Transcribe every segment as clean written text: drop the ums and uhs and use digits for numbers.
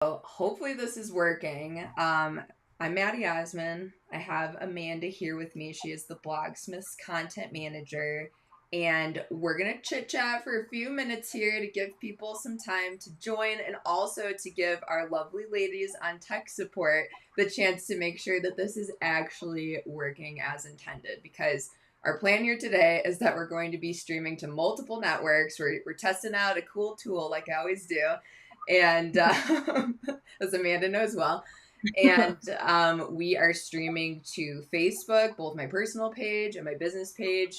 So hopefully this is working. I'm Maddy Osman. I have Amanda here with me. She is the Blogsmith's content manager. And we're going to chit chat for a few minutes here to give people some time to join and also to give our lovely ladies on tech support the chance to make sure that this is actually working as intended. Because our plan here today is that we're going to be streaming to multiple networks. We're testing out a cool tool like I always do. And as Amanda knows well. And we are streaming to Facebook, both my personal page and my business page.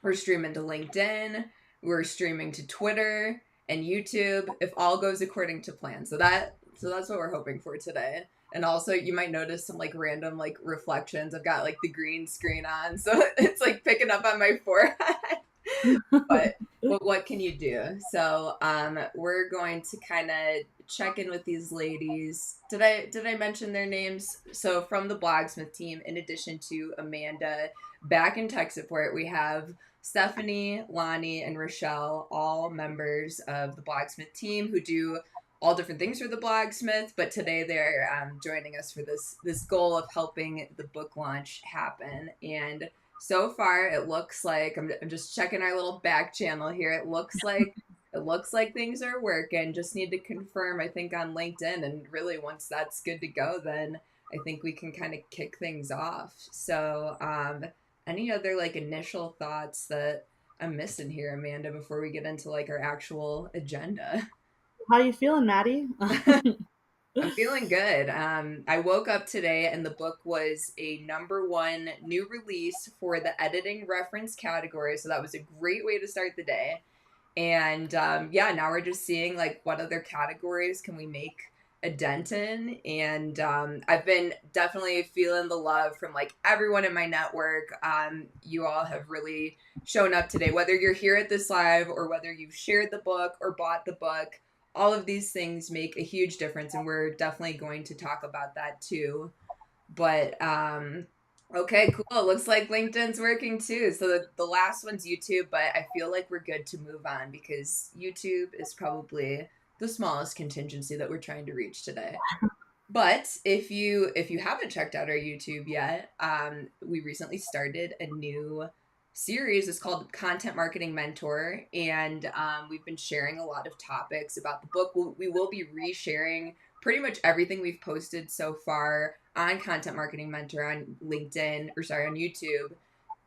We're streaming to LinkedIn. We're streaming to Twitter and YouTube, if all goes according to plan. So that's what we're hoping for today. And also, you might notice some like random like reflections. I've got like the green screen on, so it's like picking up on my forehead. but what can you do? So we're going to kind of check in with these ladies. Did I mention their names? So from the Blogsmith team, in addition to Amanda, back in tech support, we have Stephanie, Lonnie, and Rochelle, all members of the Blogsmith team who do all different things for the Blogsmith, but today they're joining us for this goal of helping the book launch happen. And so far, it looks like I'm just checking our little back channel here. It looks like things are working. Just need to confirm, I think, on LinkedIn, and really once that's good to go, then I think we can kind of kick things off. So, any other like initial thoughts that I'm missing here, Amanda, before we get into like our actual agenda? How you feeling, Maddy? I'm feeling good. I woke up today and the book was a #1 new release for the editing reference category. So that was a great way to start the day. And yeah, now we're just seeing like what other categories can we make a dent in. And I've been definitely feeling the love from like everyone in my network. You all have really shown up today, whether you're here at this live or whether you've shared the book or bought the book. All of these things make a huge difference, and we're definitely going to talk about that too. But okay, cool. It looks like LinkedIn's working too. So the last one's YouTube, but I feel like we're good to move on because YouTube is probably the smallest contingency that we're trying to reach today. But if you haven't checked out our YouTube yet, we recently started a new series. It's called Content Marketing Mentor, and we've been sharing a lot of topics about the book. We will be resharing pretty much everything we've posted so far on Content Marketing Mentor on on YouTube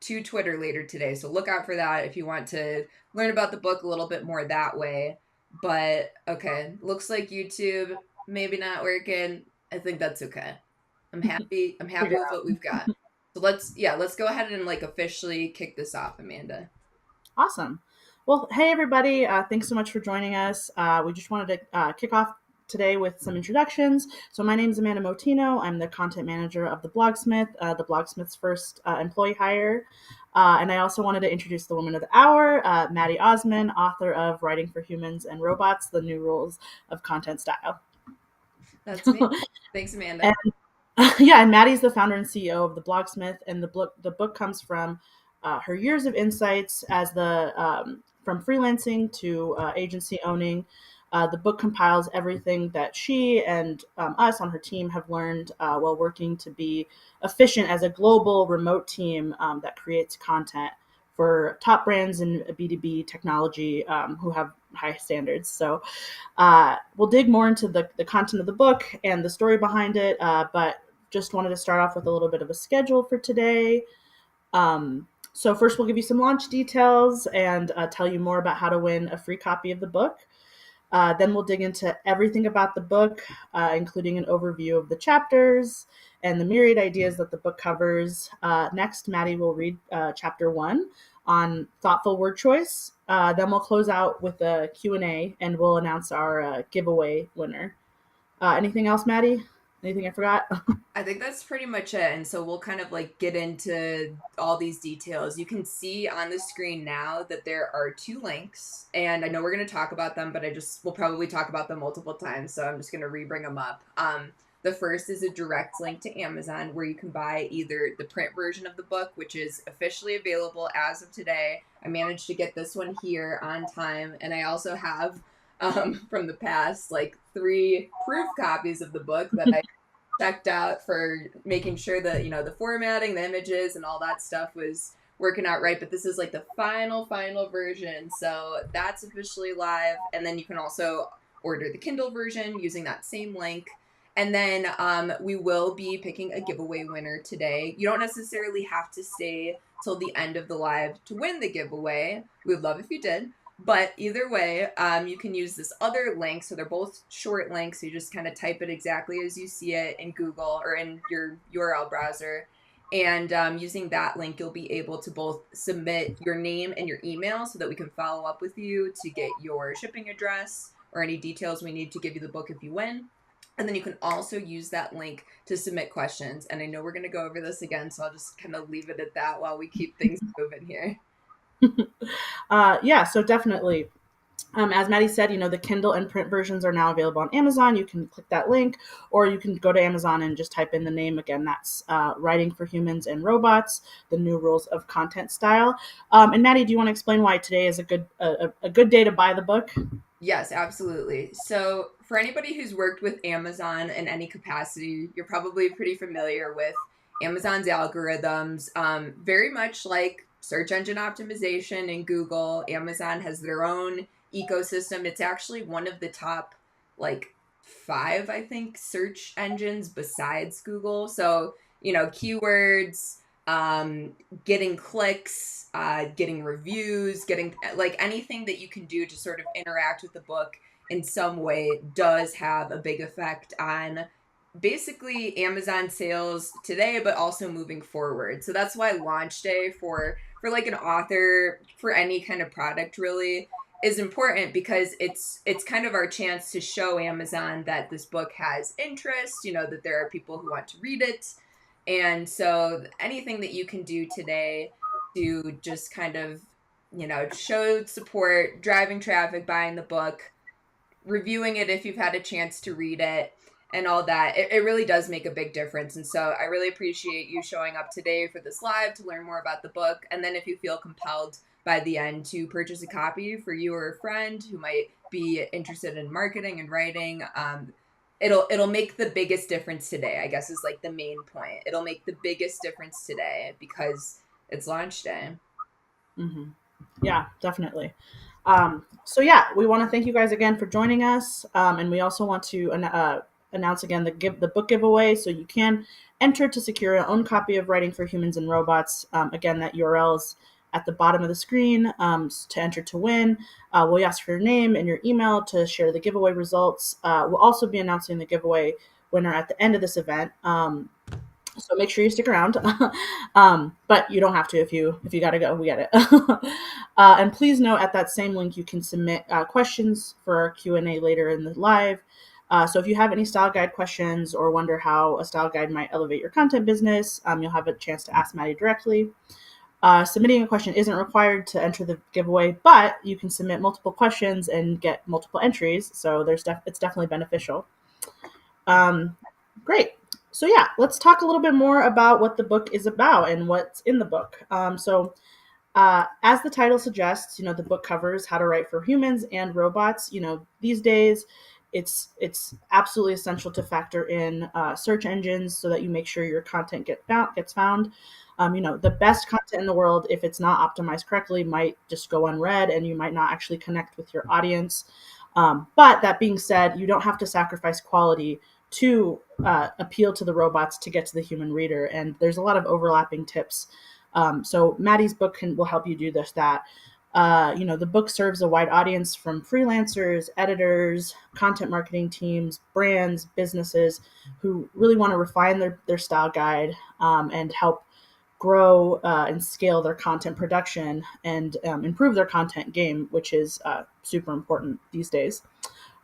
to Twitter later today. So look out for that if you want to learn about the book a little bit more that way. But okay, looks like YouTube maybe not working. I think that's okay. I'm happy with what we've got. So let's go ahead and like officially kick this off, Amanda. Awesome. Well, hey everybody! Thanks so much for joining us. We just wanted to kick off today with some introductions. So my name is Amanda Moutinho. I'm the content manager of the Blogsmith, the Blogsmith's first employee hire. And I also wanted to introduce the woman of the hour, Maddy Osman, author of Writing for Humans and Robots: The New Rules of Content Style. That's me. Thanks, Amanda. Yeah, and Maddy's the founder and CEO of the Blogsmith, and the book comes from her years of insights as from freelancing to agency owning. The book compiles everything that she and us on her team have learned while working to be efficient as a global remote team that creates content for top brands in B2B technology who have high standards. So we'll dig more into the content of the book and the story behind it, but just wanted to start off with a little bit of a schedule for today. So first we'll give you some launch details and tell you more about how to win a free copy of the book. Then we'll dig into everything about the book, including an overview of the chapters and the myriad ideas that the book covers. Next, Maddy will read chapter 1 on thoughtful word choice. Then we'll close out with a Q&A, and we'll announce our giveaway winner. Anything else, Maddy? Anything I forgot? I think that's pretty much it. And so we'll kind of like get into all these details. You can see on the screen now that there are 2 links, and I know we're going to talk about them, but we'll probably talk about them multiple times. So I'm just going to re-bring them up. The first is a direct link to Amazon where you can buy either the print version of the book, which is officially available as of today. I managed to get this one here on time, and I also have from the past, like 3 proof copies of the book that I checked out for making sure that, the formatting, the images, and all that stuff was working out right. But this is like the final version. So that's officially live. And then you can also order the Kindle version using that same link. And then we will be picking a giveaway winner today. You don't necessarily have to stay till the end of the live to win the giveaway. We would love if you did. But either way, you can use this other link. So they're both short links. So you just kind of type it exactly as you see it in Google or in your URL browser. And using that link, you'll be able to both submit your name and your email so that we can follow up with you to get your shipping address or any details we need to give you the book if you win. And then you can also use that link to submit questions. And I know we're going to go over this again, so I'll just kind of leave it at that while we keep things moving here. Yeah, so definitely. As Maddy said, the Kindle and print versions are now available on Amazon. You can click that link, or you can go to Amazon and just type in the name. Again, that's Writing for Humans and Robots, The New Rules of Content Style. And Maddy, do you want to explain why today is a good day to buy the book? Yes, absolutely. So, for anybody who's worked with Amazon in any capacity, you're probably pretty familiar with Amazon's algorithms. Very much like search engine optimization in Google, Amazon has their own ecosystem. It's actually one of the top, like, 5, I think, search engines besides Google. So, keywords, getting clicks, getting reviews, getting like anything that you can do to sort of interact with the book in some way does have a big effect on basically Amazon sales today, but also moving forward. So that's why launch day for like an author, for any kind of product really, is important, because it's kind of our chance to show Amazon that this book has interest, that there are people who want to read it. And so anything that you can do today to just kind of, show support, driving traffic, buying the book, reviewing it if you've had a chance to read it, and all that, it really does make a big difference. And so I really appreciate you showing up today for this live to learn more about the book. And then if you feel compelled by the end to purchase a copy for you or a friend who might be interested in marketing and writing, it'll make the biggest difference today, I guess, is like the main point. It'll make the biggest difference today because it's launch day. Mm-hmm. Yeah, definitely. So yeah, we want to thank you guys again for joining us, and we also want to announce again the book giveaway. So you can enter to secure your own copy of Writing for Humans and Robots. Again, that URL is at the bottom of the screen to enter to win. We'll ask for your name and your email to share the giveaway results. We'll also be announcing the giveaway winner at the end of this event. So make sure you stick around, but you don't have to if you gotta go. We get it. And please note, at that same link, you can submit questions for our Q&A later in the live. So if you have any style guide questions or wonder how a style guide might elevate your content business, you'll have a chance to ask Maddy directly. Submitting a question isn't required to enter the giveaway, but you can submit multiple questions and get multiple entries. So it's definitely beneficial. Great. So yeah, let's talk a little bit more about what the book is about and what's in the book. As the title suggests, the book covers how to write for humans and robots. These days, it's absolutely essential to factor in search engines so that you make sure your content gets found. The best content in the world, if it's not optimized correctly, might just go unread, and you might not actually connect with your audience. But that being said, you don't have to sacrifice quality to appeal to the robots to get to the human reader. And there's a lot of overlapping tips. So Maddy's book will help you do that. The book serves a wide audience, from freelancers, editors, content marketing teams, brands, businesses who really want to refine their style guide and help grow and scale their content production and improve their content game, which is super important these days.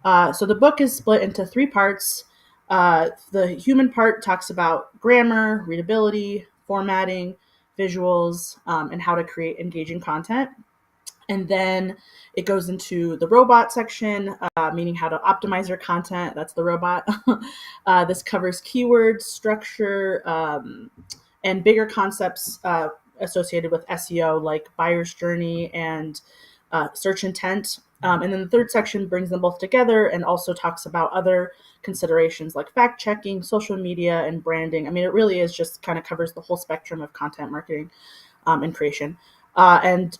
So the book is split into 3 parts. The human part talks about grammar, readability, formatting, visuals, and how to create engaging content. And then it goes into the robot section, meaning how to optimize your content. That's the robot. This covers keywords, structure, and bigger concepts associated with SEO, like buyer's journey and search intent. And then the third section brings them both together and also talks about other considerations like fact checking, social media, and branding. I mean, it really is just kind of covers the whole spectrum of content marketing and creation. And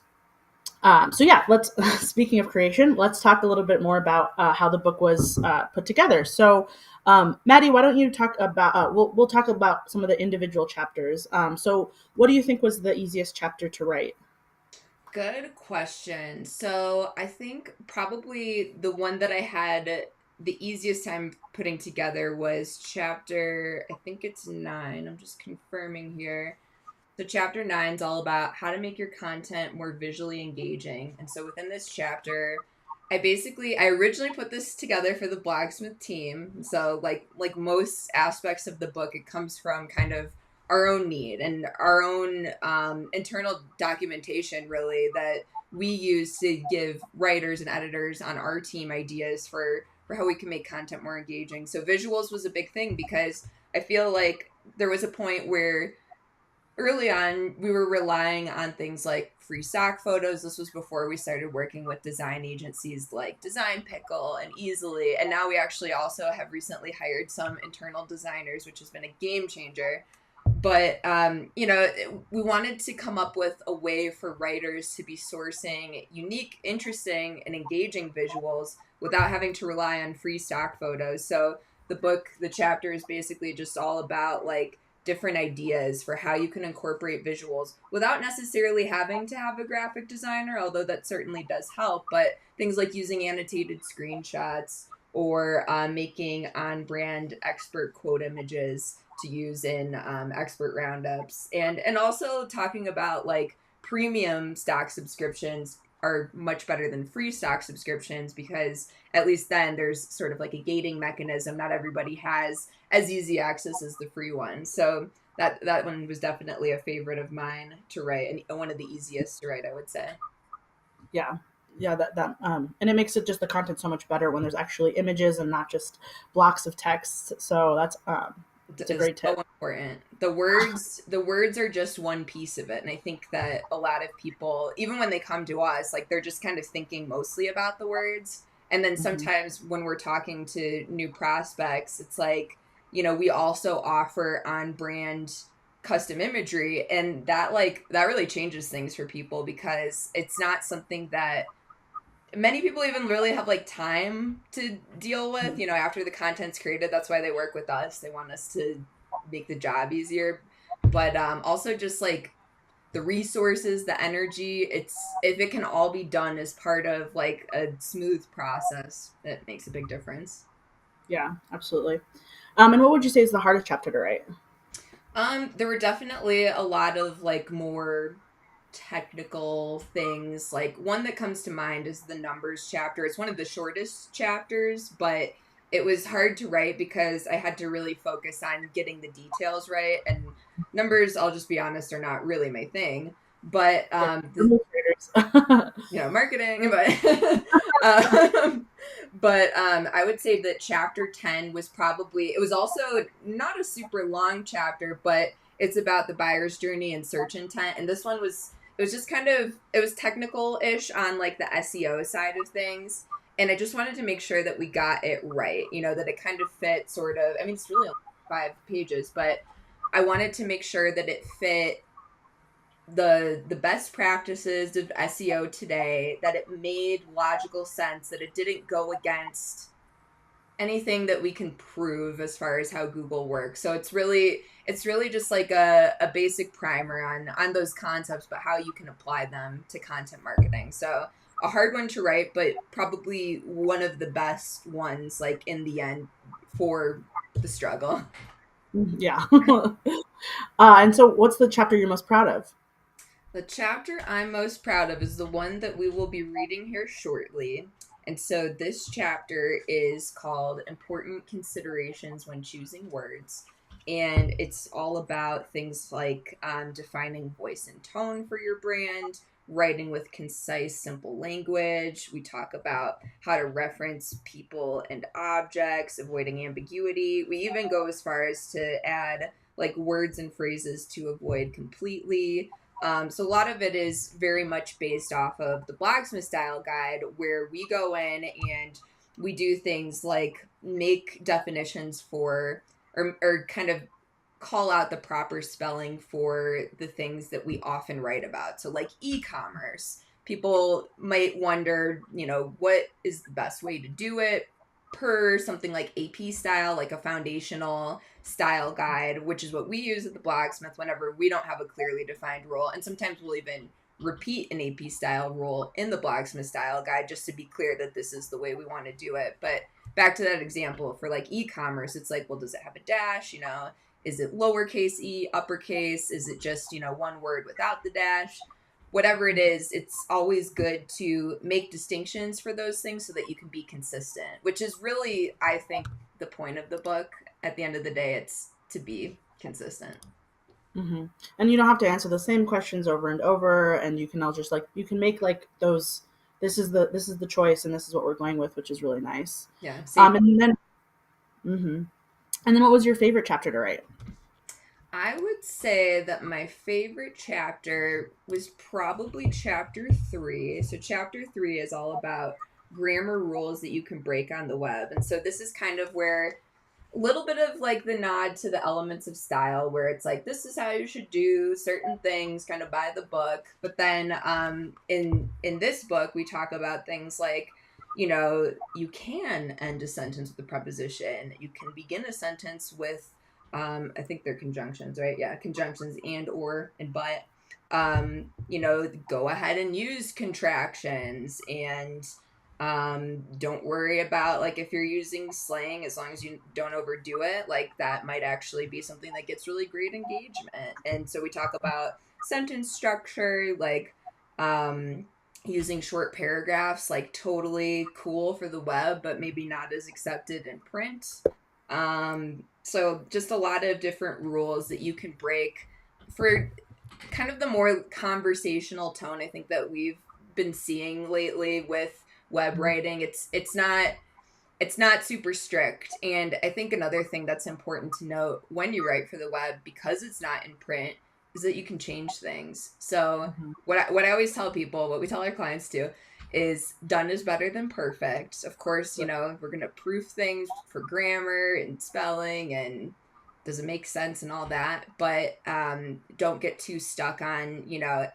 so yeah, let's speaking of creation, let's talk a little bit more about how the book was put together. So, Maddy, why don't you talk about? We'll talk about some of the individual chapters. So, what do you think was the easiest chapter to write? Good question. So I think probably the one that I had the easiest time putting together was chapter, I think it's 9. I'm just confirming here. So chapter 9 is all about how to make your content more visually engaging. And so within this chapter, I originally put this together for the Blogsmith team. So like most aspects of the book, it comes from kind of our own need and our own internal documentation, really, that we use to give writers and editors on our team ideas for how we can make content more engaging. So visuals was a big thing because I feel like there was a point where early on we were relying on things like free stock photos. This was before we started working with design agencies like Design Pickle and Easily, and now we actually also have recently hired some internal designers, which has been a game changer. But we wanted to come up with a way for writers to be sourcing unique, interesting, and engaging visuals without having to rely on free stock photos. So the chapter is basically just all about like different ideas for how you can incorporate visuals without necessarily having to have a graphic designer, although that certainly does help. But things like using annotated screenshots or making on-brand expert quote images to use in expert roundups, and also talking about like premium stock subscriptions are much better than free stock subscriptions because at least then there's sort of like a gating mechanism. Not everybody has as easy access as the free one. So that one was definitely a favorite of mine to write and one of the easiest to write, I would say. Yeah, yeah, and it makes it just the content so much better when there's actually images and not just blocks of text. So it's a Is great so tip. important. The words are just one piece of it, and I think that a lot of people, even when they come to us, like they're just kind of thinking mostly about the words. And then Hmm. sometimes when we're talking to new prospects, it's like, we also offer on brand custom imagery, and that really changes things for people because it's not something that many people even really have like time to deal with, after the content's created. That's why they work with us. They want us to make the job easier. But also just like the resources, the energy, it's if it can all be done as part of like a smooth process, it makes a big difference. Yeah, absolutely. And what would you say is the hardest chapter to write? There were definitely a lot of like more technical things. Like one that comes to mind is the numbers chapter. It's one of the shortest chapters, but it was hard to write because I had to really focus on getting the details right. And numbers, I'll just be honest, are not really my thing. But Yeah, administrators. marketing, but I would say that chapter 10 was probably, it was also not a super long chapter, but it's about the buyer's journey and search intent. And this one was, it was just kind of, it was technical-ish on like the SEO side of things. And I just wanted to make sure that we got it right, that it kind of fit sort of, I mean, it's really only 5 pages, but I wanted to make sure that it fit the best practices of SEO today, that it made logical sense, that it didn't go against anything that we can prove as far as how Google works. So it's really just like a basic primer on those concepts, but how you can apply them to content marketing. So a hard one to write, but probably one of the best ones like in the end for the struggle. Yeah. And so, what's the chapter you're most proud of? The chapter I'm most proud of is the one that we will be reading here shortly. And so this chapter is called Important Considerations When Choosing Words. And it's all about things like defining voice and tone for your brand, writing with concise, simple language. We talk about how to reference people and objects, avoiding ambiguity. We even go as far as to add like words and phrases to avoid completely. So a lot of it is very much based off of the Blogsmith style guide, where we go in and we do things like make definitions for, or kind of call out the proper spelling for the things that we often write about. So like e-commerce, people might wonder, what is the best way to do it per something like AP style, like a foundational style guide, which is what we use at the Blogsmith whenever we don't have a clearly defined rule. And sometimes we'll even repeat an AP style rule in the Blogsmith style guide just to be clear that this is the way we want to do it. But back to that example for like e-commerce, it's like, well, does it have a dash? Is it lowercase e, uppercase? Is it just, one word without the dash? Whatever it is, it's always good to make distinctions for those things so that you can be consistent, which is really, I think, the point of the book. At the end of the day, it's to be consistent. Mm-hmm. And you don't have to answer the same questions over and over, and you can all just you can make those. This is the choice, and this is what we're going with, which is really nice. Yeah. And then, mm-hmm. And then, what was your favorite chapter to write? I would say that my favorite chapter was probably chapter 3. So chapter 3 is all about grammar rules that you can break on the web. And so this is kind of where a little bit of like the nod to the elements of style, where it's like, this is how you should do certain things kind of by the book. But then in this book, we talk about things like, you can end a sentence with a preposition. You can begin a sentence with I think they're conjunctions, right? Yeah, conjunctions and, or, and but. Go ahead and use contractions, and don't worry about like if you're using slang, as long as you don't overdo it. Like that might actually be something that gets really great engagement. And so we talk about sentence structure, like using short paragraphs, like totally cool for the web, but maybe not as accepted in print. So just a lot of different rules that you can break for kind of the more conversational tone, I think, that we've been seeing lately with web writing. It's not super strict. And I think another thing that's important to note when you write for the web, because it's not in print, is that you can change things. So what I always tell people, what we tell our clients too, is done is better than perfect. Of course, we're going to proof things for grammar and spelling and does it make sense and all that. But don't get too stuck on,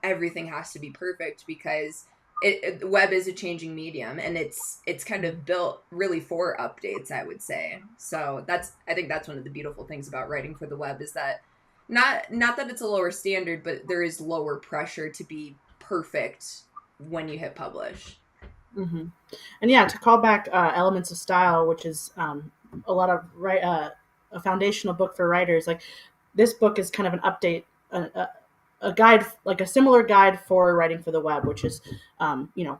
everything has to be perfect, because the web is a changing medium, and it's kind of built really for updates, I would say. So I think that's one of the beautiful things about writing for the web, is that not that it's a lower standard, but there is lower pressure to be perfect when you hit publish. Mm-hmm. And yeah, to call back elements of style, which is a lot of a foundational book for writers. Like this book is kind of an update, a guide, like a similar guide for writing for the web, which is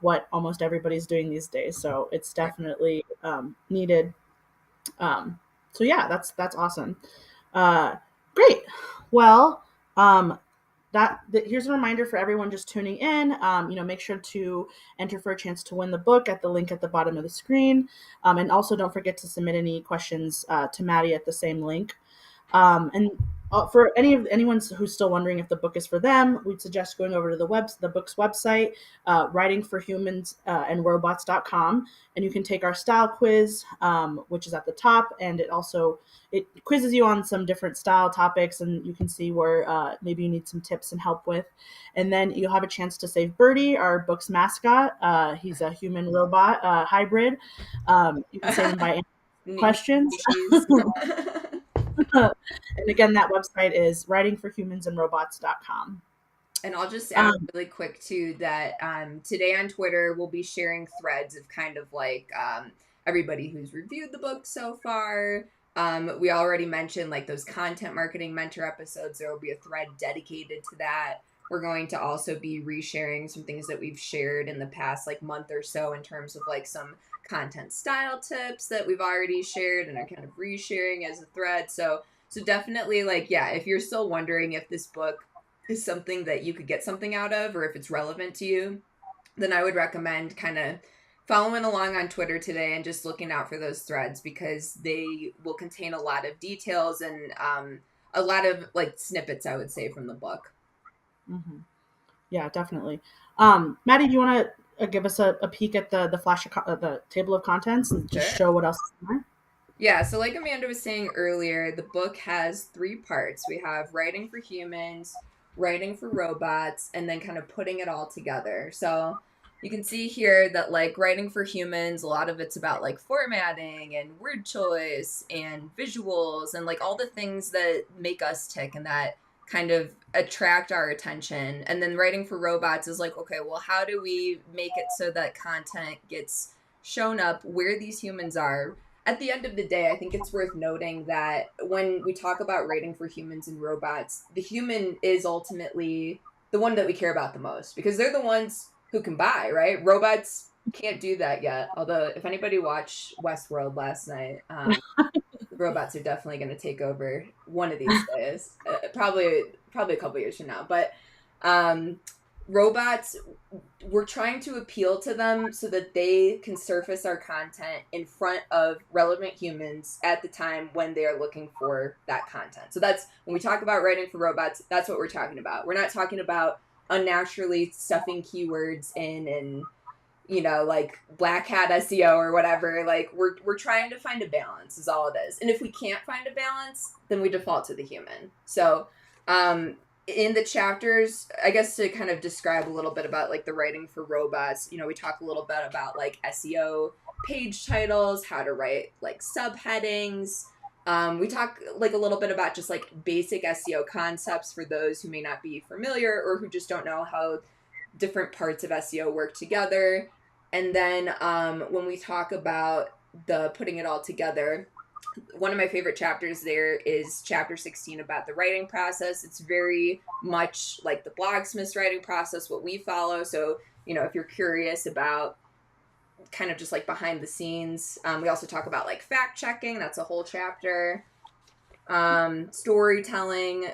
what almost everybody's doing these days. So it's definitely needed. So yeah, that's awesome. Great. Well, here's a reminder for everyone just tuning in. Make sure to enter for a chance to win the book at the link at the bottom of the screen. And also don't forget to submit any questions to Maddy at the same link. And for anyone who's still wondering if the book is for them, we'd suggest going over to the book's website, writingforhumans&robots.com, and you can take our style quiz, which is at the top, and it quizzes you on some different style topics, and you can see where maybe you need some tips and help with. And then you'll have a chance to save Birdie, our book's mascot. He's a human robot hybrid. You can save him by answering questions. And again, that website is writingforhumans&robots.com. And I'll just add really quick too that today on Twitter we'll be sharing threads of kind of like everybody who's reviewed the book so far. We already mentioned like those content marketing mentor episodes. There will be a thread dedicated to that. We're going to also be resharing some things that we've shared in the past like month or so in terms of like some content style tips that we've already shared and are kind of resharing as a thread. So definitely like, yeah, if you're still wondering if this book is something that you could get something out of or if it's relevant to you, then I would recommend kind of following along on Twitter today and just looking out for those threads, because they will contain a lot of details and a lot of like snippets, I would say, from the book. Mm-hmm. Yeah, definitely. Maddie, do you want to give us a peek at the the table of contents and just Sure. show what else is in there? Yeah, so like Amanda was saying earlier, the book has three parts. We have writing for humans, writing for robots, and then kind of putting it all together. So you can see here that like writing for humans, a lot of it's about like formatting and word choice and visuals and like all the things that make us tick and that kind of attract our attention. And then writing for robots is like, okay, well, how do we make it so that content gets shown up where these humans are? At the end of the day, I think it's worth noting that when we talk about rating for humans and robots, the human is ultimately the one that we care about the most because they're the ones who can buy, right? Robots can't do that yet. Although, if anybody watched Westworld last night, the robots are definitely going to take over one of these days. Probably a couple years from now. But um, robots, we're trying to appeal to them so that they can surface our content in front of relevant humans at the time when they are looking for that content. So that's when we talk about writing for robots, that's what we're talking about. We're not talking about unnaturally stuffing keywords in and like black hat SEO or whatever. Like we're trying to find a balance is all it is. And if we can't find a balance, then we default to the human. So in the chapters, I guess to kind of describe a little bit about like the writing for robots, we talk a little bit about like SEO page titles, how to write like subheadings. We talk like a little bit about just like basic SEO concepts for those who may not be familiar or who just don't know how different parts of SEO work together. And then when we talk about the putting it all together, one of my favorite chapters there is chapter 16 about the writing process. It's very much like the Blogsmith writing process, what we follow. So, if you're curious about kind of just like behind the scenes, we also talk about like fact checking. That's a whole chapter. Storytelling,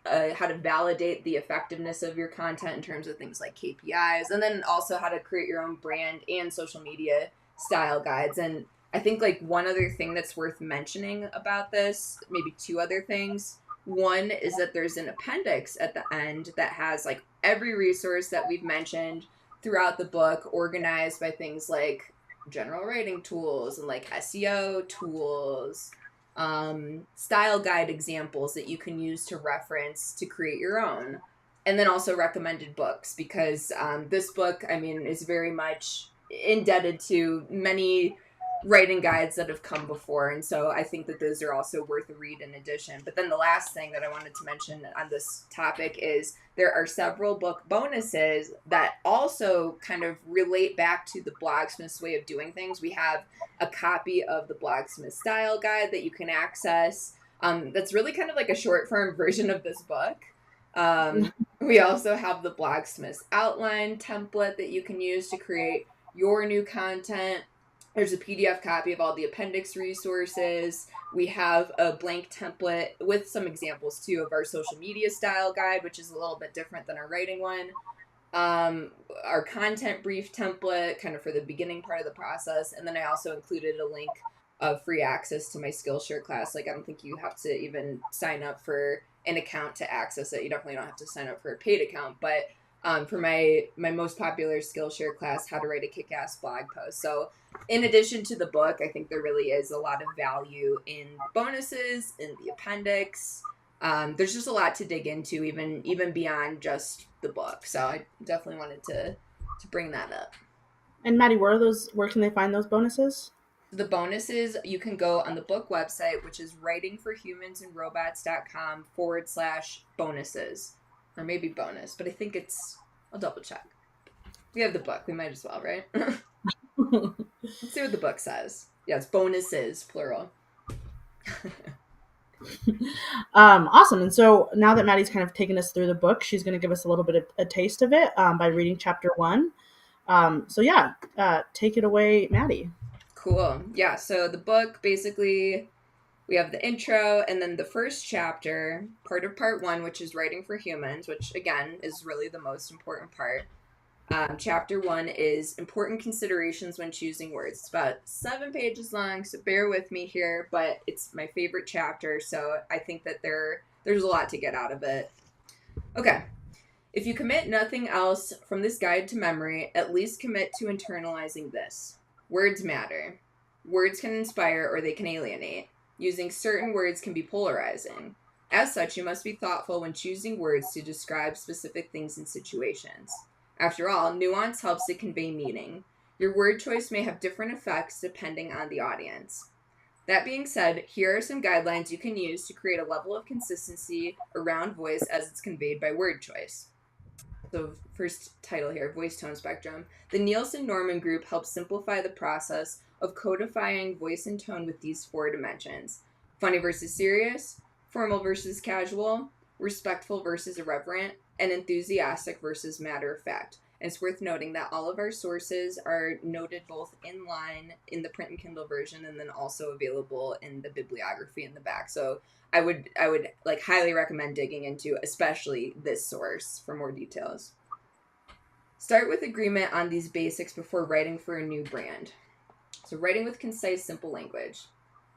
how to validate the effectiveness of your content in terms of things like KPIs, and then also how to create your own brand and social media style guides. And I think like one other thing that's worth mentioning about this, maybe two other things. One is that there's an appendix at the end that has like every resource that we've mentioned throughout the book, organized by things like general writing tools and like SEO tools, style guide examples that you can use to reference to create your own. And then also recommended books because this book, I mean, is very much indebted to many writing guides that have come before. And so I think that those are also worth a read in addition. But then the last thing that I wanted to mention on this topic is there are several book bonuses that also kind of relate back to the Blogsmith's way of doing things. We have a copy of the Blogsmith style guide that you can access. That's really kind of like a short form version of this book. We also have the Blogsmith outline template that you can use to create your new content. There's a PDF copy of all the appendix resources. We have a blank template with some examples too of our social media style guide, which is a little bit different than our writing one. Our content brief template kind of for the beginning part of the process. And then I also included a link of free access to my Skillshare class. Like I don't think you have to even sign up for an account to access it. You definitely don't have to sign up for a paid account, but for my most popular Skillshare class, How to Write a Kick-Ass Blog Post. So in addition to the book, I think there really is a lot of value in bonuses, in the appendix. There's just a lot to dig into, even beyond just the book. So I definitely wanted to bring that up. And Maddie, where can they find those bonuses? The bonuses, you can go on the book website, which is writingforhumansandrobots.com/bonuses. Or maybe bonus, but I think I'll double check. We have the book. We might as well, right? Let's see what the book says. Yeah, it's bonuses, plural. Awesome. And so now that Maddie's kind of taken us through the book, she's going to give us a little bit of a taste of it by reading chapter 1. So yeah, take it away, Maddie. Cool. Yeah, so the book, basically, we have the intro and then the first chapter, part of part 1, which is writing for humans, which again is really the most important part. Chapter 1 is important considerations when choosing words. It's about 7 pages long, so bear with me here, but it's my favorite chapter, so I think that there's a lot to get out of it. Okay. If you commit nothing else from this guide to memory, at least commit to internalizing this. Words matter. Words can inspire or they can alienate. Using certain words can be polarizing. As such, you must be thoughtful when choosing words to describe specific things and situations. After all, nuance helps to convey meaning. Your word choice may have different effects depending on the audience. That being said, here are some guidelines you can use to create a level of consistency around voice as it's conveyed by word choice. So, first title here, voice tone spectrum. The Nielsen-Norman group helps simplify the process of codifying voice and tone with these 4 dimensions: funny versus serious, formal versus casual, respectful versus irreverent, and enthusiastic versus matter of fact. And it's worth noting that all of our sources are noted both in line in the print and Kindle version, and then also available in the bibliography in the back. So I would like highly recommend digging into especially this source for more details. Start with agreement on these basics before writing for a new brand. So writing with concise, simple language.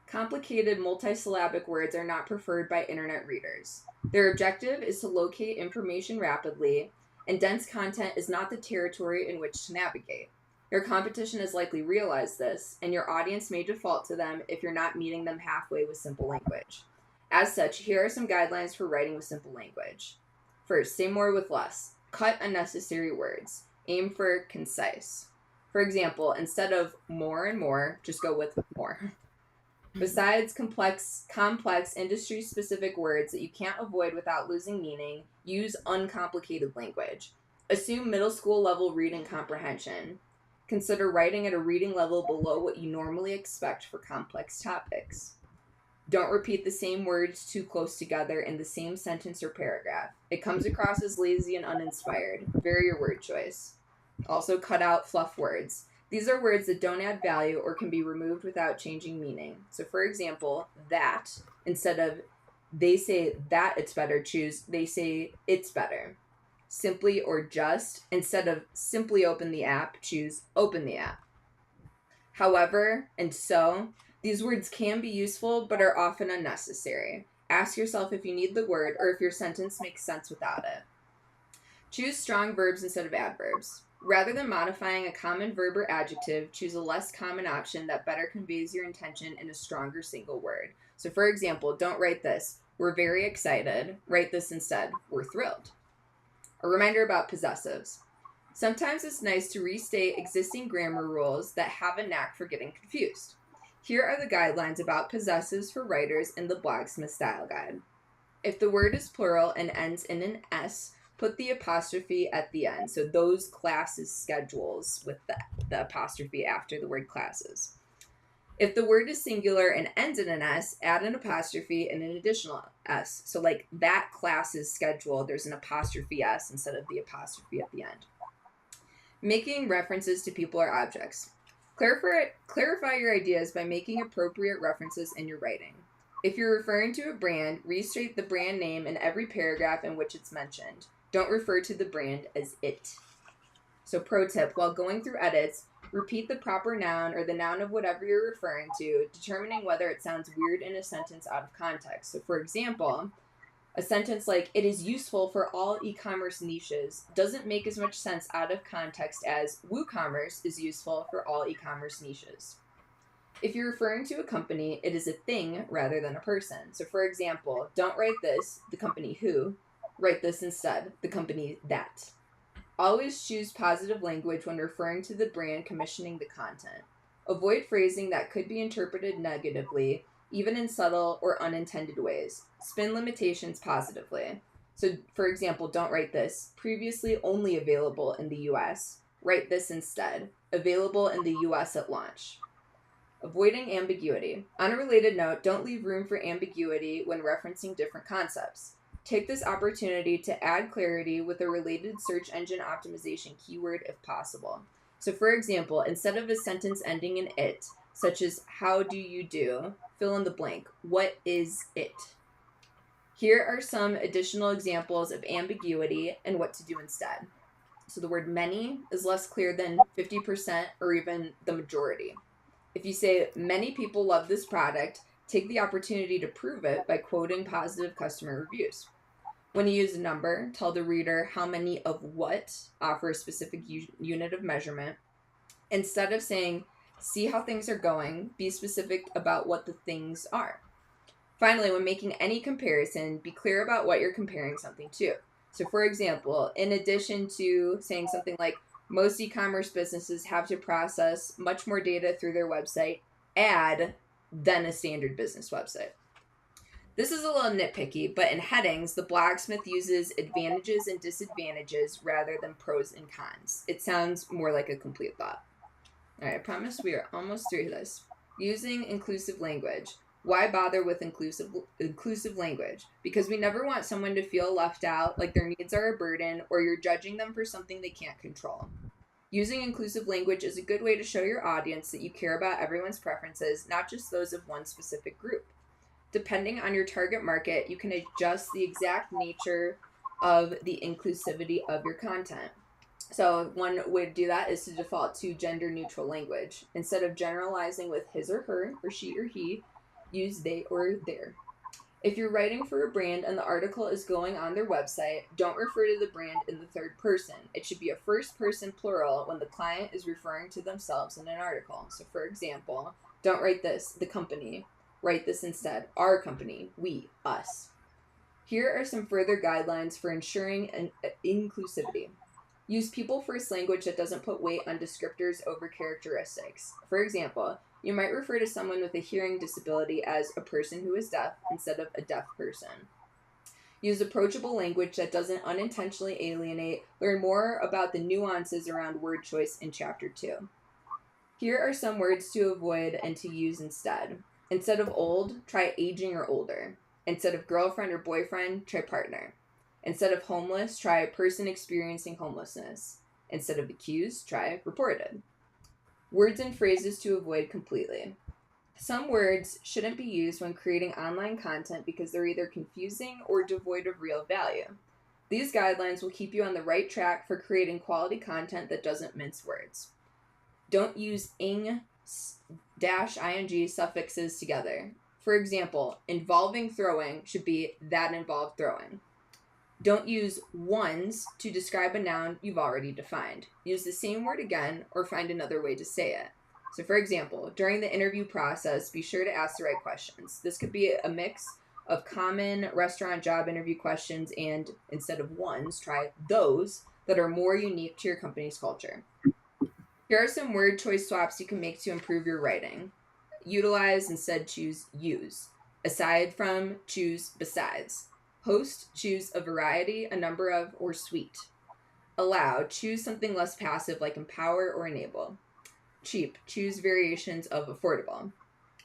Complicated multisyllabic words are not preferred by internet readers. Their objective is to locate information rapidly, and dense content is not the territory in which to navigate. Your competition has likely realized this, and your audience may default to them if you're not meeting them halfway with simple language. As such, here are some guidelines for writing with simple language. First, say more with less. Cut unnecessary words. Aim for concise. For example, instead of more and more, just go with more. Besides complex industry-specific words that you can't avoid without losing meaning, use uncomplicated language. Assume middle school level reading comprehension. Consider writing at a reading level below what you normally expect for complex topics. Don't repeat the same words too close together in the same sentence or paragraph. It comes across as lazy and uninspired. Vary your word choice. Also, cut out fluff words. These are words that don't add value or can be removed without changing meaning. So, for example, that, instead of they say that it's better, choose they say it's better. Simply or just, instead of simply open the app, choose open the app. However, and so, these words can be useful but are often unnecessary. Ask yourself if you need the word or if your sentence makes sense without it. Choose strong verbs instead of adverbs. Rather than modifying a common verb or adjective, choose a less common option that better conveys your intention in a stronger single word. So, for example, don't write this, "We're very excited." Write this instead, "We're thrilled." A reminder about possessives. Sometimes it's nice to restate existing grammar rules that have a knack for getting confused. Here are the guidelines about possessives for writers in the Blogsmith Style Guide. If the word is plural and ends in an S, put the apostrophe at the end. So those classes schedules with the apostrophe after the word classes. If the word is singular and ends in an S, add an apostrophe and an additional S. So like that class's schedule, there's an apostrophe S instead of the apostrophe at the end. Making references to people or objects. Clarify your ideas by making appropriate references in your writing. If you're referring to a brand, restate the brand name in every paragraph in which it's mentioned. Don't refer to the brand as it. So pro tip, while going through edits, repeat the proper noun or the noun of whatever you're referring to, determining whether it sounds weird in a sentence out of context. So for example, a sentence like, "It is useful for all e-commerce niches," doesn't make as much sense out of context as WooCommerce is useful for all e-commerce niches. If you're referring to a company, it is a thing rather than a person. So for example, don't write this, "the company who," write this instead, "the company that." Always choose positive language when referring to the brand commissioning the content. Avoid phrasing that could be interpreted negatively, even in subtle or unintended ways. Spin limitations positively. So, for example, don't write this, "previously only available in the US." Write this instead, "available in the US at launch." Avoiding ambiguity. On a related note, don't leave room for ambiguity when referencing different concepts. Take this opportunity to add clarity with a related search engine optimization keyword if possible. So for example, instead of a sentence ending in it, such as "how do you do," fill in the blank, "what is it?" Here are some additional examples of ambiguity and what to do instead. So the word "many" is less clear than 50% or even the majority. If you say "many people love this product," take the opportunity to prove it by quoting positive customer reviews. When you use a number, tell the reader how many of what offer a specific unit of measurement. Instead of saying, see how things are going, be specific about what the things are. Finally, when making any comparison, be clear about what you're comparing something to. So, for example, in addition to saying something like, most e-commerce businesses have to process much more data through their website, add than a standard business website. This is a little nitpicky, but in headings, the Blogsmith uses advantages and disadvantages rather than pros and cons. It sounds more like a complete thought. All right, I promise we are almost through this. Using inclusive language. Why bother with inclusive language? Because we never want someone to feel left out, like their needs are a burden, or you're judging them for something they can't control. Using inclusive language is a good way to show your audience that you care about everyone's preferences, not just those of one specific group. Depending on your target market, you can adjust the exact nature of the inclusivity of your content. So one way to do that is to default to gender neutral language. Instead of generalizing with his or her, or she or he, use they or their. If you're writing for a brand and the article is going on their website, don't refer to the brand in the third person. It should be a first person plural when the client is referring to themselves in an article. So for example, don't write this, the company. Write this instead, our company, we, us. Here are some further guidelines for ensuring inclusivity. Use people-first language that doesn't put weight on descriptors over characteristics. For example, you might refer to someone with a hearing disability as a person who is deaf instead of a deaf person. Use approachable language that doesn't unintentionally alienate. Learn more about the nuances around word choice in Chapter 2. Here are some words to avoid and to use instead. Instead of old, try aging or older. Instead of girlfriend or boyfriend, try partner. Instead of homeless, try person experiencing homelessness. Instead of accused, try reported. Words and phrases to avoid completely. Some words shouldn't be used when creating online content because they're either confusing or devoid of real value. These guidelines will keep you on the right track for creating quality content that doesn't mince words. Don't use ing -ing suffixes together. For example, involving throwing should be that involved throwing. Don't use ones to describe a noun you've already defined. Use the same word again or find another way to say it. So for example, during the interview process, be sure to ask the right questions. This could be a mix of common restaurant job interview questions and, instead of ones, try those that are more unique to your company's culture. Here are some word choice swaps you can make to improve your writing. Utilize instead choose use. Aside from, choose besides. Host, choose a variety, a number of, or suite. Allow, choose something less passive like empower or enable. Cheap, choose variations of affordable.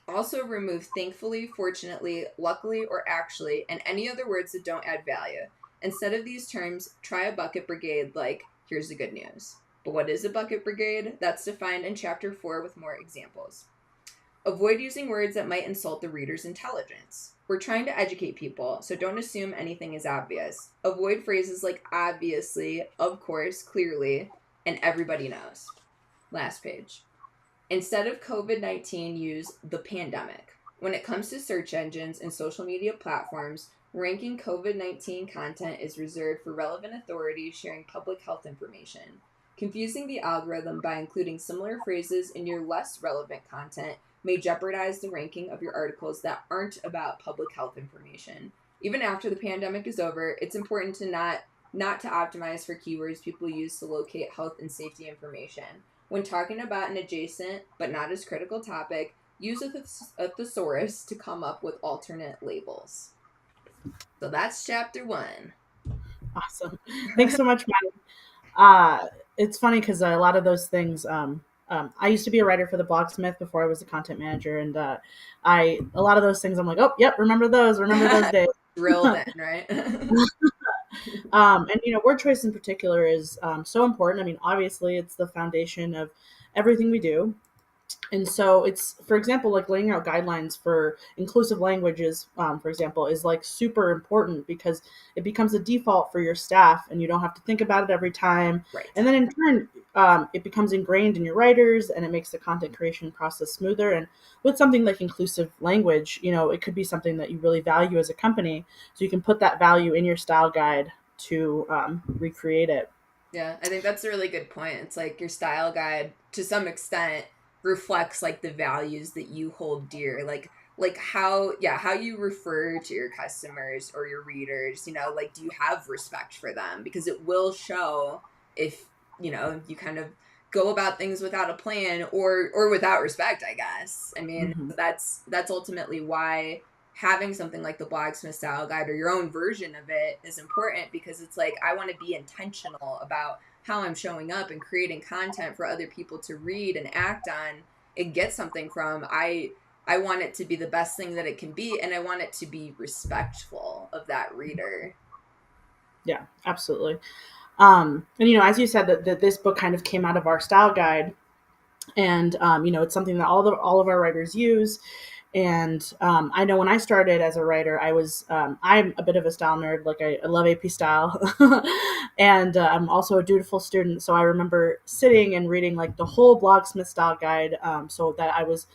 Also remove thankfully, fortunately, luckily, or actually, and any other words that don't add value. Instead of these terms, try a bucket brigade like, here's the good news. But what is a bucket brigade? That's defined in Chapter 4 with more examples. Avoid using words that might insult the reader's intelligence. We're trying to educate people, so don't assume anything is obvious. Avoid phrases like obviously, of course, clearly, and everybody knows. Last page. Instead of COVID-19, use the pandemic. When it comes to search engines and social media platforms, ranking COVID-19 content is reserved for relevant authorities sharing public health information. Confusing the algorithm by including similar phrases in your less relevant content may jeopardize the ranking of your articles that aren't about public health information. Even after the pandemic is over, it's important to not to optimize for keywords people use to locate health and safety information. When talking about an adjacent but not as critical topic, use a thesaurus to come up with alternate labels. So that's Chapter 1. Awesome. Thanks so much, Maddy. It's funny because a lot of those things. I used to be a writer for the Blogsmith before I was a content manager, and a lot of those things I'm like, oh, yep, remember those days. Drill then, right? And word choice in particular is so important. I mean, obviously, it's the foundation of everything we do. And so it's, for example, like laying out guidelines for inclusive languages, for example, is like super important because it becomes a default for your staff and you don't have to think about it every time. Right. And then in turn, it becomes ingrained in your writers, and it makes the content creation process smoother. And with something like inclusive language, it could be something that you really value as a company, so you can put that value in your style guide to recreate it. Yeah, I think that's a really good point. It's like your style guide to some extent reflects like the values that you hold dear. Like how, yeah, how you refer to your customers or your readers, like do you have respect for them? Because it will show if, you kind of go about things without a plan or without respect, I guess. I mean, Mm-hmm. that's ultimately why having something like the Blogsmith style guide or your own version of it is important, because it's like I want to be intentional about how I'm showing up and creating content for other people to read and act on and get something from. I want it to be the best thing that it can be, and I want it to be respectful of that reader. Yeah, absolutely. And as you said, that this book kind of came out of our style guide, and it's something that all of our writers use. And I know when I started as a writer, I'm a bit of a style nerd. Like I love AP style, and I'm also a dutiful student. So I remember sitting and reading like the whole Blogsmith style guide, so that I was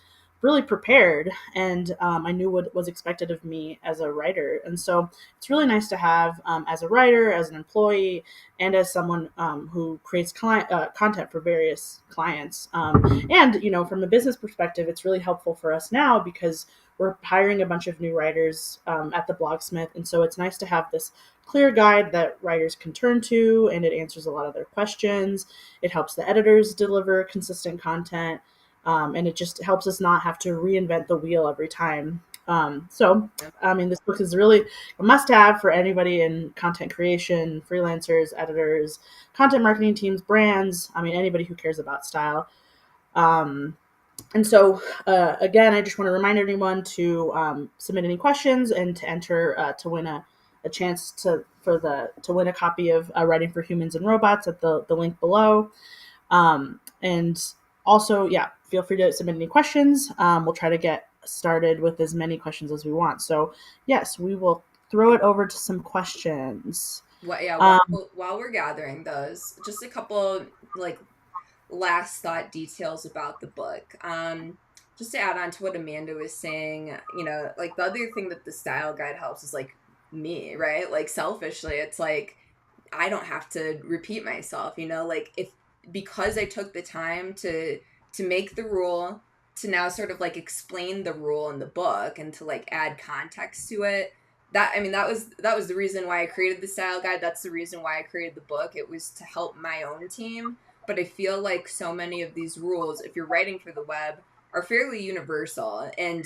really prepared, and I knew what was expected of me as a writer. And so it's really nice to have, as a writer, as an employee, and as someone who creates content for various clients. And from a business perspective, it's really helpful for us now because we're hiring a bunch of new writers at the Blogsmith, and so it's nice to have this clear guide that writers can turn to, and it answers a lot of their questions. It helps the editors deliver consistent content, and it just helps us not have to reinvent the wheel every time. So, I mean, this book is really a must-have for anybody in content creation, freelancers, editors, content marketing teams, brands. I mean, anybody who cares about style. And so, again, I just want to remind everyone to submit any questions and to enter to win a chance to win a copy of Writing for Humans and Robots at the link below. And also, yeah, feel free to submit any questions. We'll try to get started with as many questions as we want. So, yes, we will throw it over to some questions. What, yeah, while we're gathering those, just a couple like last thought details about the book. Just to add on to what Amanda was saying, like the other thing that the style guide helps is like me, right? Like selfishly, it's like I don't have to repeat myself, like if because I took the time to make the rule, to now sort of like explain the rule in the book and to like add context to it. That, I mean, that was the reason why I created the style guide. That's the reason why I created the book. It was to help my own team. But I feel like so many of these rules, if you're writing for the web, are fairly universal. And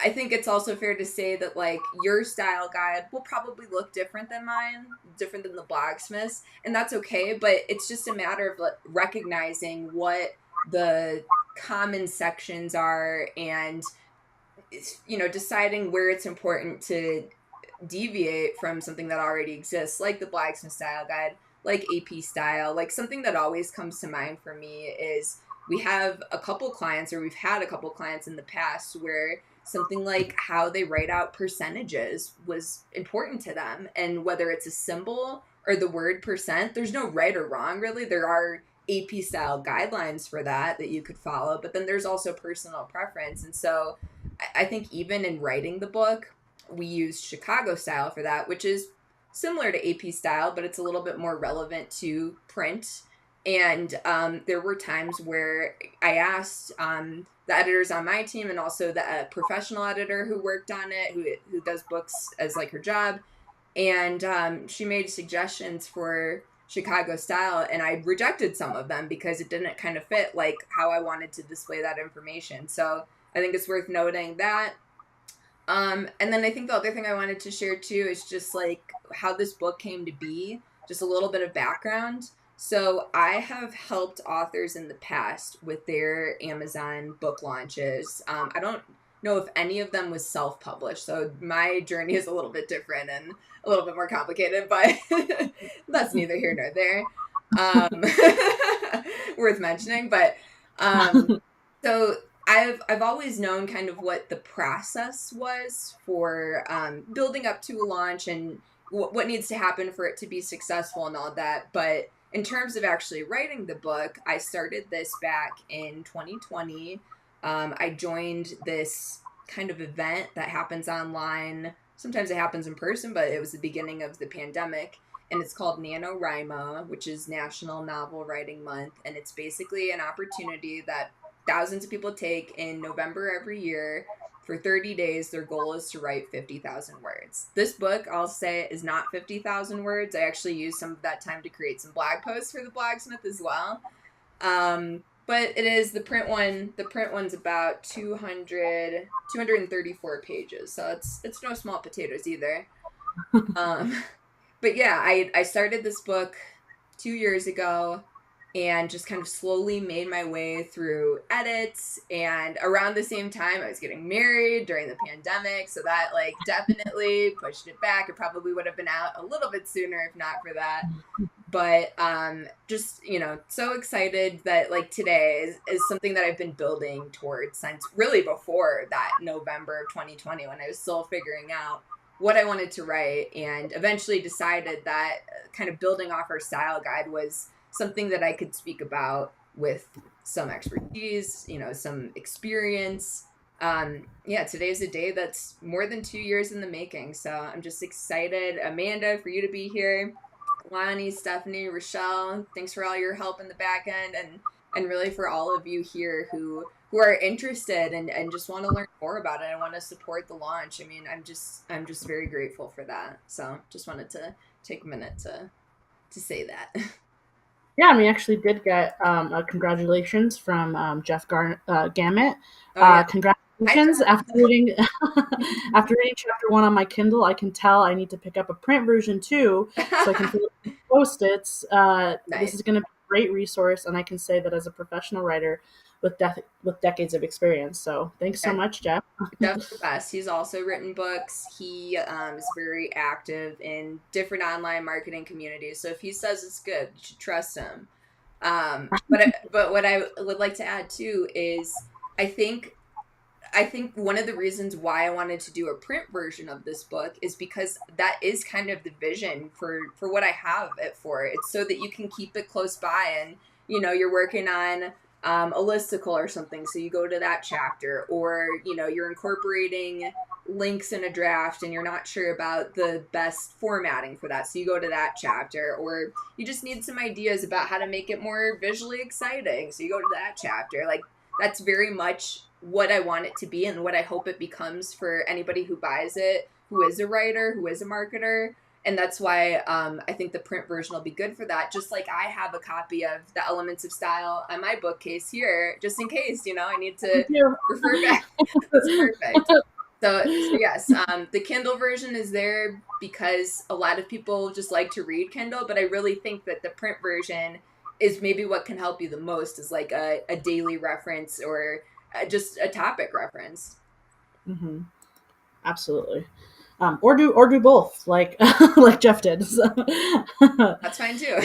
I think it's also fair to say that like your style guide will probably look different than mine, different than the Blogsmiths, and that's okay. But it's just a matter of like, recognizing what the common sections are, and deciding where it's important to deviate from something that already exists, like the Blacksmith style guide, like AP style. Like something that always comes to mind for me is we've had a couple clients in the past where something like how they write out percentages was important to them. And whether it's a symbol or the word percent, there's no right or wrong, really. There are AP style guidelines for that you could follow, but then there's also personal preference. And so I think even in writing the book, we used Chicago style for that, which is similar to AP style, but it's a little bit more relevant to print. And there were times where I asked the editors on my team and also the professional editor who worked on it, who does books as like her job, and she made suggestions for Chicago style, and I rejected some of them because it didn't kind of fit like how I wanted to display that information. So I think it's worth noting that. And then I think the other thing I wanted to share too is just like how this book came to be, just a little bit of background. So I have helped authors in the past with their Amazon book launches. I don't know if any of them was self-published, so my journey is a little bit different and a little bit more complicated, but that's neither here nor there. Um, worth mentioning, but so I've always known kind of what the process was for building up to a launch and what needs to happen for it to be successful and all that. But in terms of actually writing the book, I started this back in 2020. I joined this kind of event that happens online. Sometimes it happens in person, but it was the beginning of the pandemic. And it's called NaNoWriMo, which is National Novel Writing Month. And it's basically an opportunity that thousands of people take in November every year. For 30 days, their goal is to write 50,000 words. This book, I'll say, is not 50,000 words. I actually used some of that time to create some blog posts for the Blogsmith as well. But it is the print one. The print one's about 234 pages. So it's no small potatoes either. But yeah, I started this book 2 years ago and just kind of slowly made my way through edits. And around the same time, I was getting married during the pandemic. So that like definitely pushed it back. It probably would have been out a little bit sooner if not for that. But just, you know, so excited that like today is something that I've been building towards since really before that November of 2020 when I was still figuring out what I wanted to write, and eventually decided that kind of building off our style guide was something that I could speak about with some expertise, you know, some experience. Yeah, today's a day that's more than 2 years in the making. So I'm just excited, Amanda, for you to be here. Lonnie, Stephanie, Rochelle, thanks for all your help in the back end, and really for all of you here who are interested and just want to learn more about it and want to support the launch. I mean, I'm just very grateful for that. So just wanted to take a minute to say that. Yeah, and we actually did get a congratulations from Jeff Gamet. Oh yeah. Congratulations! After reading after reading chapter 1 on my Kindle, I can tell I need to pick up a print version too, so I can fill it Post-its. Nice. This is going to be a great resource, and I can say that as a professional writer with decades of experience. So thanks so much, Jeff. Jeff's the best. He's also written books. He is very active in different online marketing communities. So if he says it's good, you should trust him. But what I would like to add too is I think one of the reasons why I wanted to do a print version of this book is because that is kind of the vision for what I have it for. It's so that you can keep it close by, and you know, you're working on a listicle or something, so you go to that chapter, or you know, you're incorporating links in a draft and you're not sure about the best formatting for that, so you go to that chapter, or you just need some ideas about how to make it more visually exciting, so you go to that chapter. Like, that's very much what I want it to be and what I hope it becomes for anybody who buys it, who is a writer, who is a marketer. And that's why I think the print version will be good for that. Just like I have a copy of The Elements of Style on my bookcase here, just in case, you know, I need to refer back. That's perfect. So yes, the Kindle version is there because a lot of people just like to read Kindle, but I really think that the print version is maybe what can help you the most, is like a daily reference or just a topic reference. Mm-hmm. Absolutely. Or do both, like like Jeff did. So. That's fine too.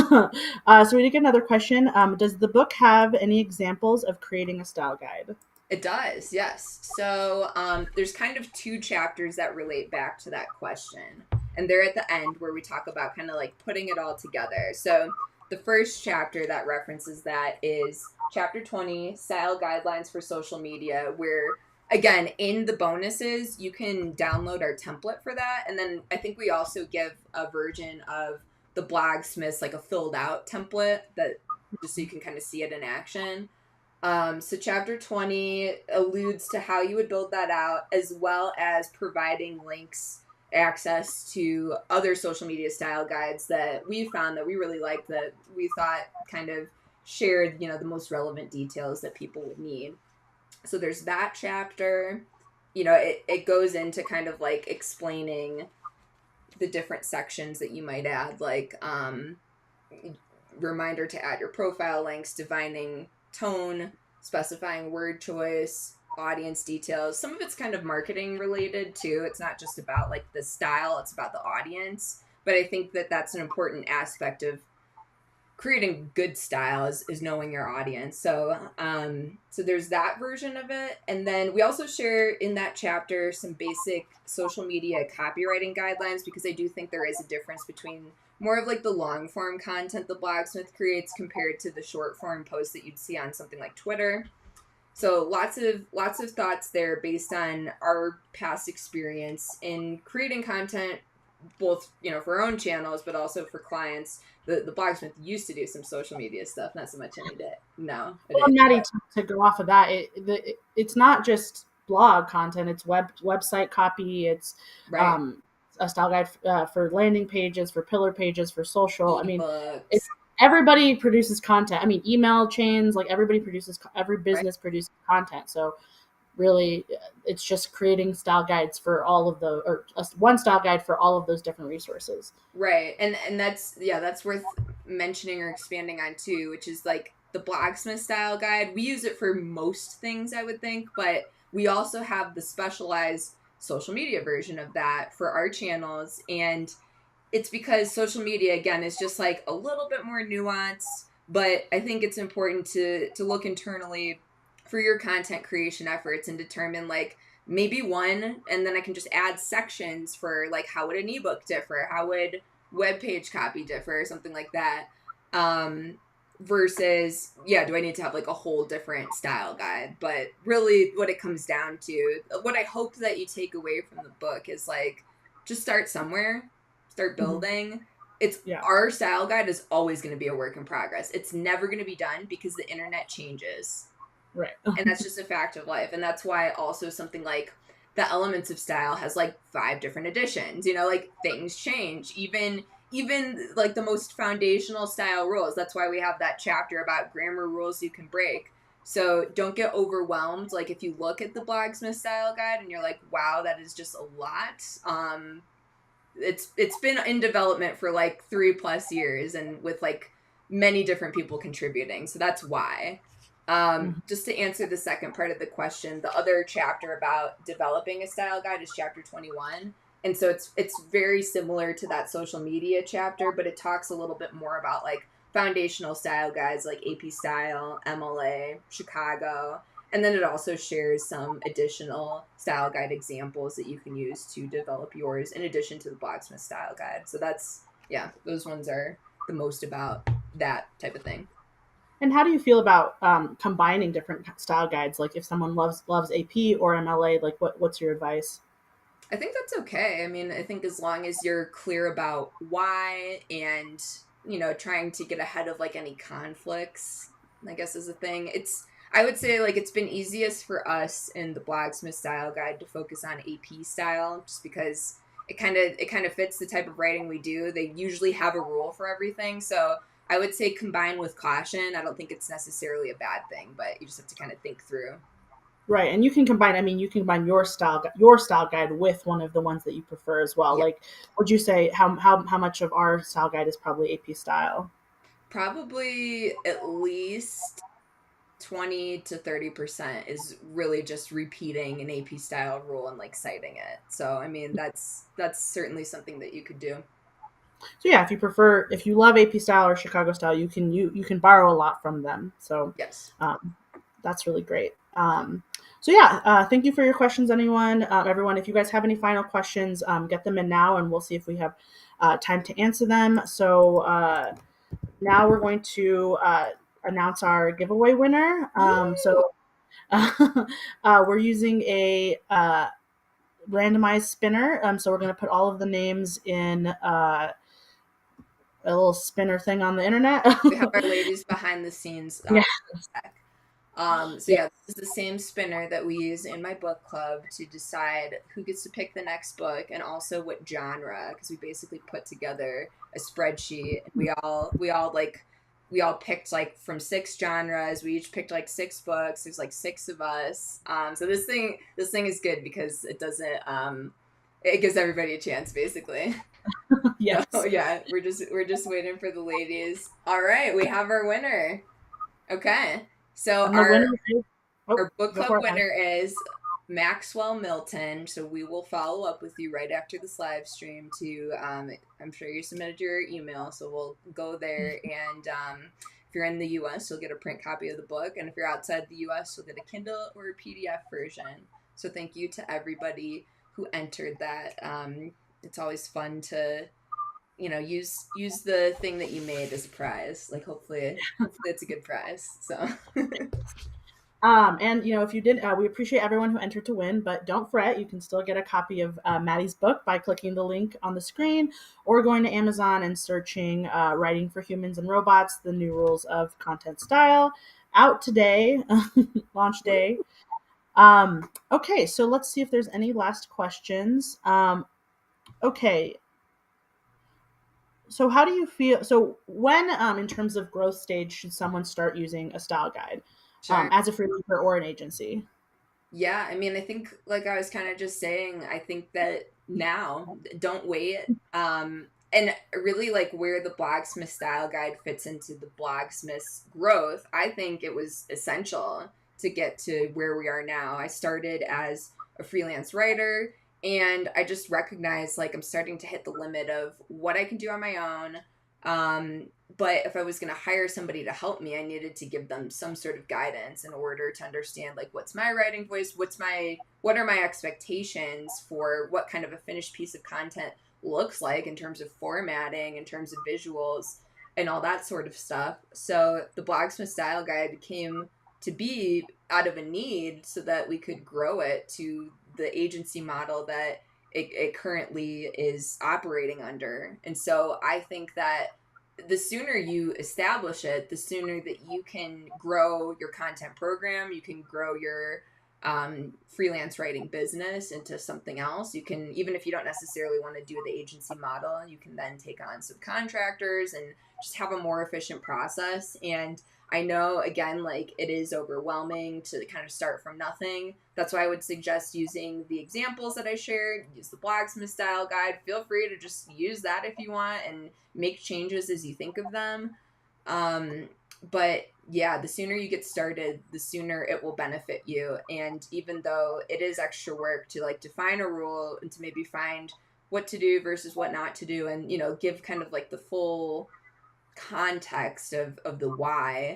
So we did get another question. Does the book have any examples of creating a style guide? It does, yes. So there's kind of 2 chapters that relate back to that question. And they're at the end where we talk about kind of like putting it all together. So the first chapter that references that is chapter 20, Style Guidelines for Social Media, where, again, in the bonuses, you can download our template for that. And then I think we also give a version of the Blogsmiths, like a filled out template, that just so you can kind of see it in action. So chapter 20 alludes to how you would build that out, as well as providing links, access to other social media style guides that we found that we really liked, that we thought kind of shared, you know, the most relevant details that people would need. So there's that chapter. You know, it goes into kind of like explaining the different sections that you might add, like reminder to add your profile links, defining tone, specifying word choice, audience details. Some of it's kind of marketing related too. It's not just about like the style, it's about the audience. But I think that that's an important aspect of creating good style is knowing your audience. So there's that version of it. And then we also share in that chapter some basic social media copywriting guidelines, because I do think there is a difference between more of like the long form content the Blogsmith creates compared to the short form posts that you'd see on something like Twitter. So lots of thoughts there based on our past experience in creating content, both for our own channels, but also for clients. The Blogsmith used to do some social media stuff, not so much any day. No, I Well, didn't. Maddie, to go off of that, it's not just blog content. It's website copy. It's Right. um, a style guide for landing pages, for pillar pages, for social. I mean, it's Ebooks. everybody produces content. I mean, email chains, like every Right. business produces content. So really, it's just creating style guides for all of the, or one style guide for all of those different resources. Right. And that's worth mentioning or expanding on too, which is like the Blogsmith style guide. We use it for most things, I would think, but we also have the specialized social media version of that for our channels. And it's because social media, again, is just like a little bit more nuanced, but I think it's important to look internally for your content creation efforts and determine like maybe one, and then I can just add sections for like how would an ebook differ, how would web page copy differ, or something like that. um Versus, yeah, do I need to have like a whole different style guide? But really what it comes down to, what I hope that you take away from the book is like, just start somewhere, start Mm-hmm. building. It's Yeah. our style guide is always going to be a work in progress. It's never going to be done because the internet changes, Right. and that's just a fact of life. And that's why also something like the Elements of Style has like 5 different editions. Like things change, even like the most foundational style rules. That's why we have that chapter about grammar rules you can break. So don't get overwhelmed. Like if you look at the Blogsmith style guide and you're like, wow, that is just a lot. It's been in development for like 3+ years, and with like many different people contributing. So that's why. Mm-hmm. Just to answer the second part of the question, the other chapter about developing a style guide is chapter 21. And so it's very similar to that social media chapter, but it talks a little bit more about like foundational style guides like AP Style, MLA, Chicago. And then it also shares some additional style guide examples that you can use to develop yours in addition to the Blogsmith style guide. So yeah, those ones are the most about that type of thing. And how do you feel about combining different style guides? Like if someone loves AP or MLA, like what's your advice? I think that's okay. I mean, I think as long as you're clear about why, and trying to get ahead of like any conflicts, I guess is a thing. I would say like it's been easiest for us in the Blogsmith style guide to focus on AP style, just because it kind of fits the type of writing we do. They usually have a rule for everything, so I would say combine with caution. I don't think it's necessarily a bad thing, but you just have to kind of think through. Right, and you can combine. I mean, you can combine your style guide with one of the ones that you prefer as well. Yeah. Like, would you say how much of our style guide is probably AP style? Probably at least 20 to 30% is really just repeating an AP style rule and like citing it. So I mean that's certainly something that you could do. So yeah, if you love AP style or Chicago style, you can borrow a lot from them. So Yes. um, that's really great. So yeah, thank you for your questions, everyone. If you guys have any final questions, get them in now, and we'll see if we have time to answer them. So now we're going to announce our giveaway winner. Woo! We're using a randomized spinner. So we're going to put all of the names in a little spinner thing on the internet. We have our ladies behind the scenes Yeah. tech. So Yeah. yeah, this is the same spinner that we use in my book club to decide who gets to pick the next book, and also what genre, because we basically put together a spreadsheet. We all picked like from 6 genres. We each picked like 6 books. There's like 6 of us. So this thing is good because it gives everybody a chance basically. Yes. So yeah, we're just waiting for the ladies. All right, we have our winner. Okay. So And the winner is, oh, our book go club for it, Maddie. winner is Maxwell Milton. So we will follow up with you right after this live stream to, I'm sure you submitted your email, so we'll go there. And if you're in the US, you'll get a print copy of the book. And if you're outside the US, you'll get a Kindle or a PDF version. So thank you to everybody who entered that. It's always fun to, use the thing that you made as a prize. Like hopefully it's a good prize. So And if you did, we appreciate everyone who entered to win, but don't fret. You can still get a copy of Maddy's book by clicking the link on the screen or going to Amazon and searching Writing for Humans and Robots, The New Rules of Content Style. Out today, launch day. Okay, so let's see if there's any last questions. Okay. So how do you feel? So when, in terms of growth stage, should someone start using a style guide sure. as a freelancer or an agency? Yeah, I mean, I think like I was kind of just saying, I think that now, don't wait. And really like where the Blogsmith style guide fits into the Blogsmith's growth, I think it was essential to get to where we are now. I started as a freelance writer and I just recognized like I'm starting to hit the limit of what I can do on my own. But if I was going to hire somebody to help me, I needed to give them some sort of guidance in order to understand like what's my writing voice, what are my expectations for what kind of a finished piece of content looks like in terms of formatting, in terms of visuals, and all that sort of stuff. So the Blogsmith style guide came to be out of a need so that we could grow it to the agency model that it currently is operating under. And so I think that the sooner you establish it, the sooner that you can grow your content program, you can grow your freelance writing business into something else. You can, even if you don't necessarily want to do the agency model, you can then take on subcontractors and just have a more efficient process. And I know, again, like it is overwhelming to kind of start from nothing. That's why I would suggest using the examples that I shared, use the Blogsmith style guide. Feel free to just use that if you want and make changes as you think of them. But yeah, the sooner you get started, the sooner it will benefit you. And even though it is extra work to like define a rule and to maybe find what to do versus what not to do and, give kind of like the full context of the why,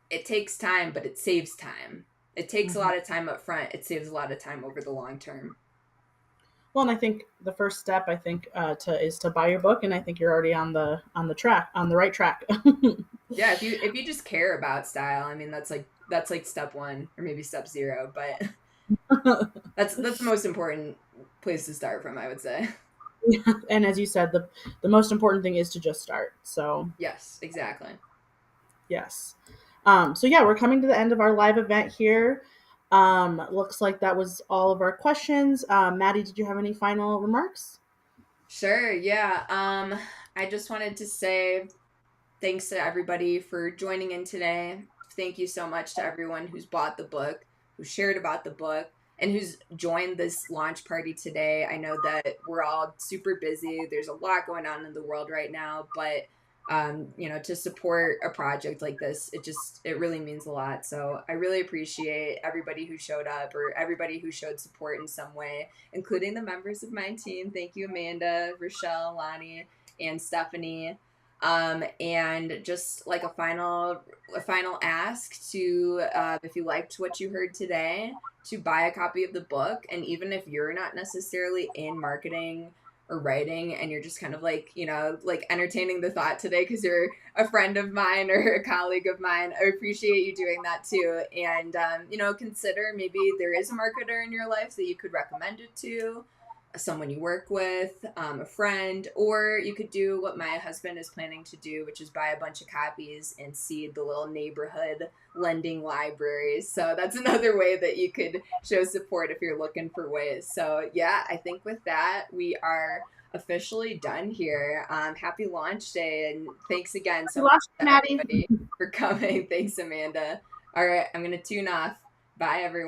it takes time, but it saves time. It takes a lot of time up front. It saves a lot of time over the long term. Well, and I think the first step, is to buy your book, and I think you're already on the right track. Yeah, if you just care about style, I mean that's like step one or maybe step zero, but that's the most important place to start from, I would say. Yeah. And as you said, the most important thing is to just start. So yes, exactly. Yes. So yeah, we're coming to the end of our live event here. Looks like that was all of our questions. Maddy, did you have any final remarks? Sure. Yeah. I just wanted to say thanks to everybody for joining in today. Thank you so much to everyone who's bought the book, who shared about the book, and who's joined this launch party today. I know that we're all super busy. There's a lot going on in the world right now, but to support a project like this, it really means a lot. So I really appreciate everybody who showed up or everybody who showed support in some way, including the members of my team. Thank you, Amanda, Rochelle, Lonnie, and Stephanie. And just like a final ask to, if you liked what you heard today, to buy a copy of the book. And even if you're not necessarily in marketing or writing and you're just kind of like, like entertaining the thought today because you're a friend of mine or a colleague of mine, I appreciate you doing that too. And, consider maybe there is a marketer in your life that you could recommend it to, someone you work with, a friend, or you could do what my husband is planning to do, which is buy a bunch of copies and seed the little neighborhood lending libraries. So that's another way that you could show support if you're looking for ways. So yeah, I think with that, we are officially done here. Happy launch day, and thanks again so much to everybody for coming. Thanks, Amanda. All right, I'm going to tune off. Bye, everyone.